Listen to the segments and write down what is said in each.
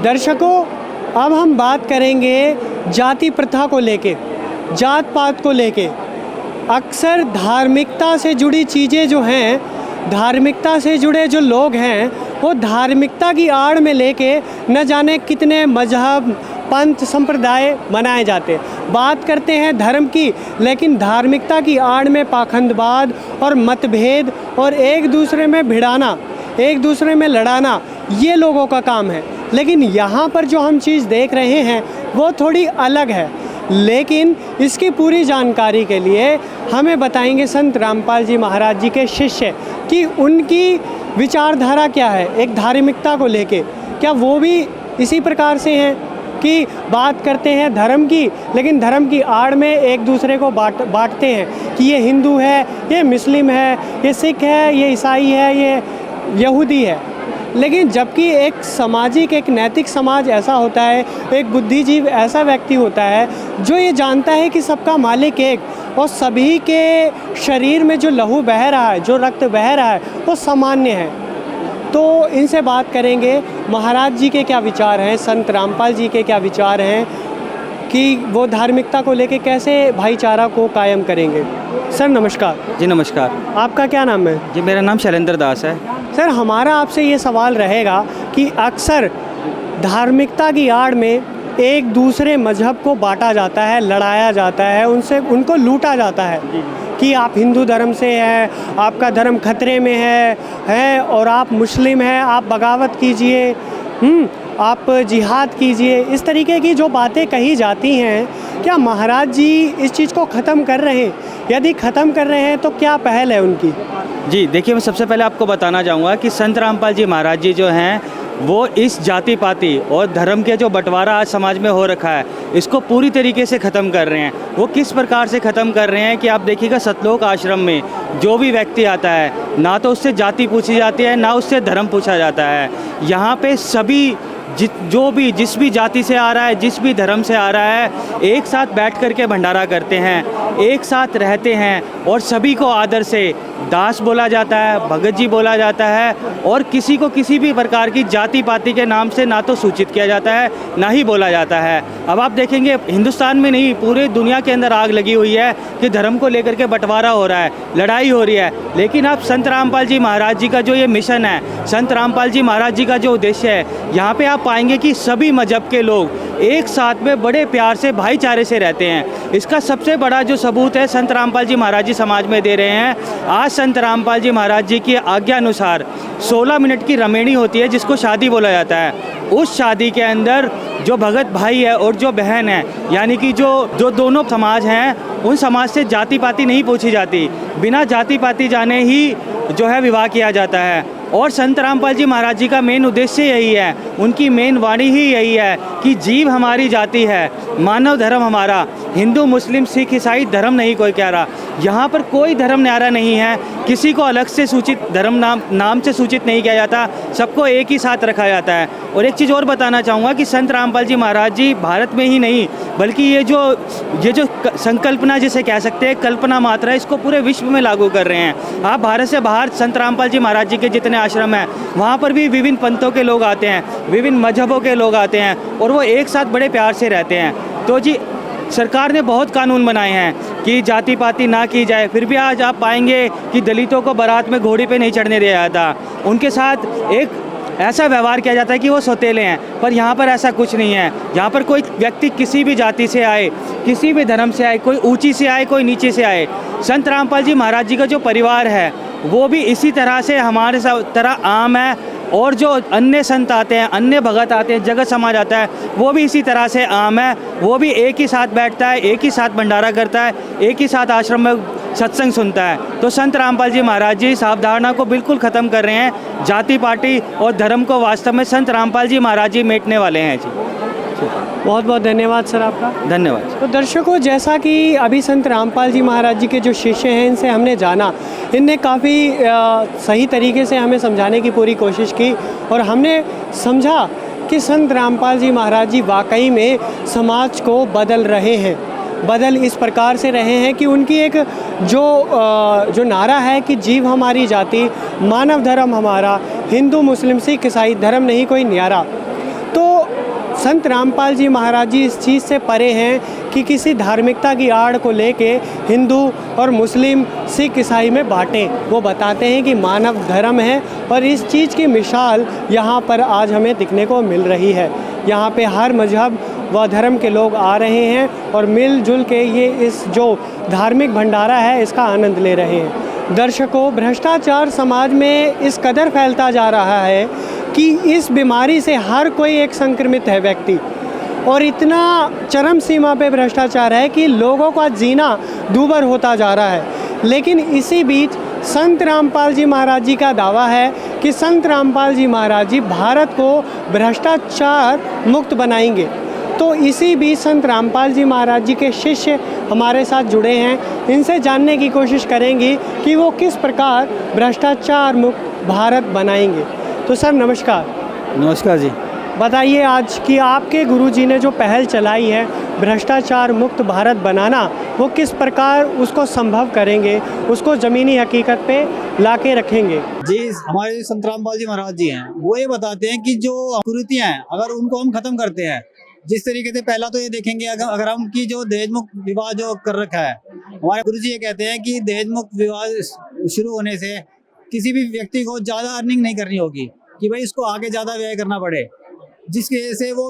दर्शकों, अब हम बात करेंगे जाति प्रथा को लेके, जात पात को लेके। अक्सर धार्मिकता से जुड़ी चीज़ें जो हैं, धार्मिकता से जुड़े जो लोग हैं, वो धार्मिकता की आड़ में लेके न जाने कितने मजहब, पंथ, संप्रदाय बनाए जाते। बात करते हैं धर्म की, लेकिन धार्मिकता की आड़ में पाखंडवाद और मतभेद और एक दूसरे में भिड़ाना, एक दूसरे में लड़ाना, ये लोगों का काम है। लेकिन यहाँ पर जो हम चीज़ देख रहे हैं वो थोड़ी अलग है। लेकिन इसकी पूरी जानकारी के लिए हमें बताएंगे संत रामपाल जी महाराज जी के शिष्य कि उनकी विचारधारा क्या है एक धार्मिकता को लेके। क्या वो भी इसी प्रकार से हैं कि बात करते हैं धर्म की, लेकिन धर्म की आड़ में एक दूसरे को बांटते हैं कि ये हिंदू है, ये मुस्लिम है, ये सिख है, ये ईसाई है, ये यहूदी है। लेकिन जबकि एक सामाजिक, एक नैतिक समाज ऐसा होता है, एक बुद्धिजीव ऐसा व्यक्ति होता है जो ये जानता है कि सबका मालिक एक, और सभी के शरीर में जो लहू बह रहा है, जो रक्त बह रहा है, वो सामान्य है। तो इनसे बात करेंगे महाराज जी के क्या विचार हैं, संत रामपाल जी के क्या विचार हैं कि वो धार्मिकता को लेके कैसे भाईचारा को कायम करेंगे। सर नमस्कार। जी नमस्कार। आपका क्या नाम है? जी मेरा नाम शैलेंद्र दास है। सर हमारा आपसे ये सवाल रहेगा कि अक्सर धार्मिकता की आड़ में एक दूसरे मजहब को बांटा जाता है, लड़ाया जाता है, उनको लूटा जाता है कि आप हिंदू धर्म से हैं, आपका धर्म खतरे में है और आप मुस्लिम हैं, आप बगावत कीजिए, आप जिहाद कीजिए। इस तरीके की जो बातें कही जाती हैं, क्या महाराज जी इस चीज़ को ख़त्म कर रहे हैं? यदि ख़त्म कर रहे हैं तो क्या पहल है उनकी? जी देखिए, मैं सबसे पहले आपको बताना चाहूँगा कि संत रामपाल जी महाराज जी जो हैं वो इस जाति पाति और धर्म के जो बंटवारा आज समाज में हो रखा है, इसको पूरी तरीके से ख़त्म कर रहे हैं। वो किस प्रकार से ख़त्म कर रहे हैं कि आप देखिएगा, सतलोक आश्रम में जो भी व्यक्ति आता है, ना तो उससे जाति पूछी जाती है, ना उससे धर्म पूछा जाता है। यहाँ पे सभी जिस भी जाति से आ रहा है, जिस भी धर्म से आ रहा है, एक साथ बैठ कर के भंडारा करते हैं, एक साथ रहते हैं और सभी को आदर से दास बोला जाता है, भगत जी बोला जाता है और किसी को किसी भी प्रकार की जाति पाति के नाम से ना तो सूचित किया जाता है, ना ही बोला जाता है। अब आप देखेंगे हिंदुस्तान में नहीं, पूरे दुनिया के अंदर आग लगी हुई है कि धर्म को लेकर के बंटवारा हो रहा है, लड़ाई हो रही है। लेकिन आप संत रामपाल जी महाराज जी का जो ये मिशन है, संत रामपाल जी महाराज जी का जो उद्देश्य है, यहाँ पे आप पाएंगे कि सभी मजहब के लोग एक साथ में बड़े प्यार से, भाईचारे से रहते हैं। इसका सबसे बड़ा जो सबूत है संत रामपाल जी महाराज जी समाज में दे रहे हैं। आज संत रामपाल जी महाराज जी की आज्ञा अनुसार 16 मिनट की रमेणी होती है, जिसको शादी बोला जाता है। उस शादी के अंदर जो भगत भाई है और जो बहन है, यानी कि जो दोनों समाज हैं, उन समाज से जाति पाति नहीं पूछी जाती, बिना जाति पाति जाने ही जो है विवाह किया जाता है। और संत रामपाल जी महाराज जी का मेन उद्देश्य यही है, उनकी मेन वाणी ही यही है कि जीव हमारी जाति है, मानव धर्म हमारा, हिंदू मुस्लिम सिख ईसाई धर्म नहीं कोई कह रहा। यहाँ पर कोई धर्म न्यारा नहीं है, किसी को अलग से सूचित धर्म नाम से सूचित नहीं किया जाता, सबको एक ही साथ रखा जाता है। और एक चीज़ और बताना चाहूँगा कि संत रामपाल जी महाराज जी भारत में ही नहीं, बल्कि ये जो संकल्पना जिसे कह सकते हैं, कल्पना मात्रा है, इसको पूरे विश्व में लागू कर रहे हैं। आप भारत से बाहर संत रामपाल जी महाराज जी के जितने आश्रम हैं, वहाँ पर भी विभिन्न पंथों के लोग आते हैं, विभिन्न मजहबों के लोग आते हैं और वो एक साथ बड़े प्यार से रहते हैं। तो जी सरकार ने बहुत कानून बनाए हैं कि जाति पाति ना की जाए, फिर भी आज आप पाएंगे कि दलितों को बारात में घोड़ी पे नहीं चढ़ने दिया जाता, उनके साथ एक ऐसा व्यवहार किया जाता है कि वो सौतेले हैं। पर यहाँ पर ऐसा कुछ नहीं है। यहाँ पर कोई व्यक्ति किसी भी जाति से आए, किसी भी धर्म से आए, कोई ऊंची से आए, कोई नीचे से आए, संत रामपाल जी महाराज जी का जो परिवार है वो भी इसी तरह से हमारे तरह आम है। और जो अन्य संत आते हैं, अन्य भगत आते हैं, जगत समाज आता है, वो भी इसी तरह से आम है। वो भी एक ही साथ बैठता है, एक ही साथ भंडारा करता है, एक ही साथ आश्रम में सत्संग सुनता है। तो संत रामपाल जी महाराज जी इस अवधारणा को बिल्कुल ख़त्म कर रहे हैं। जाति पाति और धर्म को वास्तव में संत रामपाल जी महाराज जी मेटने वाले हैं जी। बहुत बहुत धन्यवाद सर आपका। धन्यवाद। तो दर्शकों, जैसा कि अभी संत रामपाल जी महाराज जी के जो शिष्य हैं, इनसे हमने जाना, इनने काफ़ी सही तरीके से हमें समझाने की पूरी कोशिश की और हमने समझा कि संत रामपाल जी महाराज जी वाकई में समाज को बदल रहे हैं। बदल इस प्रकार से रहे हैं कि उनकी एक जो नारा है कि जीव हमारी जाति, मानव धर्म हमारा, हिंदू मुस्लिम सिख ईसाई धर्म नहीं कोई न्यारा। तो संत रामपाल जी महाराज जी इस चीज़ से परे हैं कि किसी धार्मिकता की आड़ को लेके हिंदू और मुस्लिम सिख ईसाई में बांटें। वो बताते हैं कि मानव धर्म है और इस चीज़ की मिसाल यहाँ पर आज हमें दिखने को मिल रही है। यहाँ पे हर मजहब व धर्म के लोग आ रहे हैं और मिलजुल के ये इस जो धार्मिक भंडारा है इसका आनंद ले रहे हैं। दर्शकों, भ्रष्टाचार समाज में इस कदर फैलता जा रहा है कि इस बीमारी से हर कोई एक संक्रमित है व्यक्ति, और इतना चरम सीमा पे भ्रष्टाचार है कि लोगों का जीना दूभर होता जा रहा है। लेकिन इसी बीच संत रामपाल जी महाराज जी का दावा है कि संत रामपाल जी महाराज जी भारत को भ्रष्टाचार मुक्त बनाएंगे। तो इसी बीच संत रामपाल जी महाराज जी के शिष्य हमारे साथ जुड़े हैं। इनसे जानने की कोशिश करेंगे कि वो किस प्रकार भ्रष्टाचार मुक्त भारत बनाएंगे। तो सर नमस्कार। नमस्कार जी। बताइए आज कि आपके गुरुजी ने जो पहल चलाई है भ्रष्टाचार मुक्त भारत बनाना, वो किस प्रकार उसको संभव करेंगे, उसको ज़मीनी हकीकत पे लाके रखेंगे। जी, हमारे संत रामपाल जी महाराज जी हैं, वो ये बताते हैं कि जो कुरीतियाँ हैं अगर उनको हम खत्म करते हैं, जिस तरीके से पहला तो ये देखेंगे अगर हम की जो दहेज मुक्त विवाह जो कर रखा है, हमारे गुरुजी ये कहते हैं कि दहेज मुक्त विवाह शुरू होने से किसी भी व्यक्ति को ज़्यादा अर्निंग नहीं करनी होगी कि भाई इसको आगे ज़्यादा व्यय करना पड़े, जिसकी वजह से वो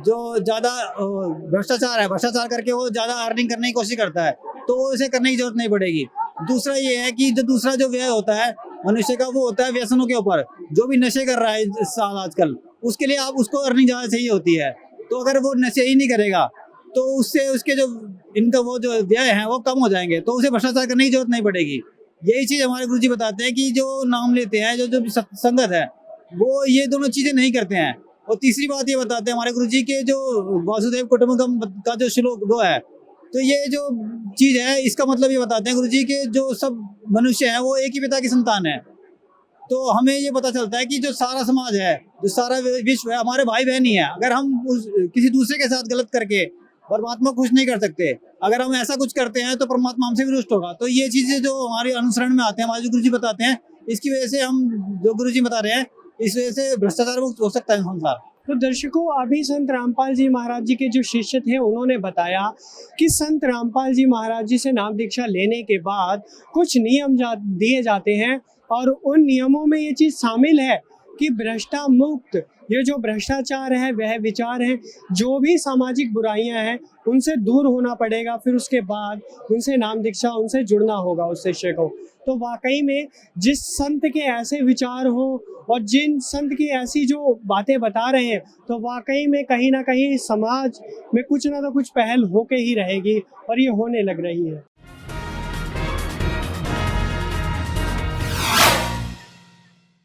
जो ज़्यादा भ्रष्टाचार करके वो ज़्यादा अर्निंग करने की कोशिश करता है, तो वो इसे करने की जरूरत नहीं पड़ेगी। दूसरा ये है कि जो दूसरा जो व्यय होता है मनुष्य का, वो होता है व्यसनों के ऊपर। जो भी नशे कर रहा है इस साल आजकल, उसके लिए आप उसको अर्निंग ज़्यादा चाहिए होती है। तो अगर वो नशे ही नहीं करेगा तो उससे उसके जो इनका वो जो व्यय है वो कम हो जाएंगे, तो उसे भ्रष्टाचार करने की जरूरत नहीं पड़ेगी। यही चीज़ हमारे गुरुजी बताते हैं कि जो नाम लेते हैं, जो संगत है, वो ये दोनों चीज़ें नहीं करते हैं। और तीसरी बात ये बताते हैं हमारे गुरुजी के जो वासुदेव कुटुंबकम का जो श्लोक वो है, तो ये जो चीज़ है इसका मतलब ये बताते हैं गुरुजी के जो सब मनुष्य हैं वो एक ही पिता की संतान है। तो हमें ये पता चलता है कि जो सारा समाज है, जो सारा विश्व है, हमारे भाई बहन ही है। अगर हम किसी दूसरे के साथ गलत करके परमात्मा खुश नहीं कर सकते, अगर हम ऐसा कुछ करते हैं तो परमात्मा हमसे भी रुष्ट होगा। तो ये चीज़ें जो हमारे अनुसरण में आते हैं, हमारे जो गुरुजी बताते हैं, इसकी वजह से हम जो गुरुजी बता रहे हैं, इस वजह से भ्रष्टाचार मुक्त हो सकता है संसार। तो दर्शकों, अभी संत रामपाल जी महाराज जी के जो शिष्य थे उन्होंने बताया कि संत रामपाल जी महाराज जी से नाम दीक्षा लेने के बाद कुछ नियम दिए जाते हैं और उन नियमों में ये चीज़ शामिल है कि भ्रष्टा मुक्त, ये जो भ्रष्टाचार है वह विचार है, जो भी सामाजिक बुराइयां हैं उनसे दूर होना पड़ेगा। फिर उसके बाद उनसे नाम दीक्षा, उनसे जुड़ना होगा उस शिष्य को। तो वाकई में जिस संत के ऐसे विचार हो और जिन संत की ऐसी जो बातें बता रहे हैं, तो वाकई में कहीं ना कहीं समाज में कुछ ना तो कुछ पहल होके ही रहेगी और ये होने लग रही है।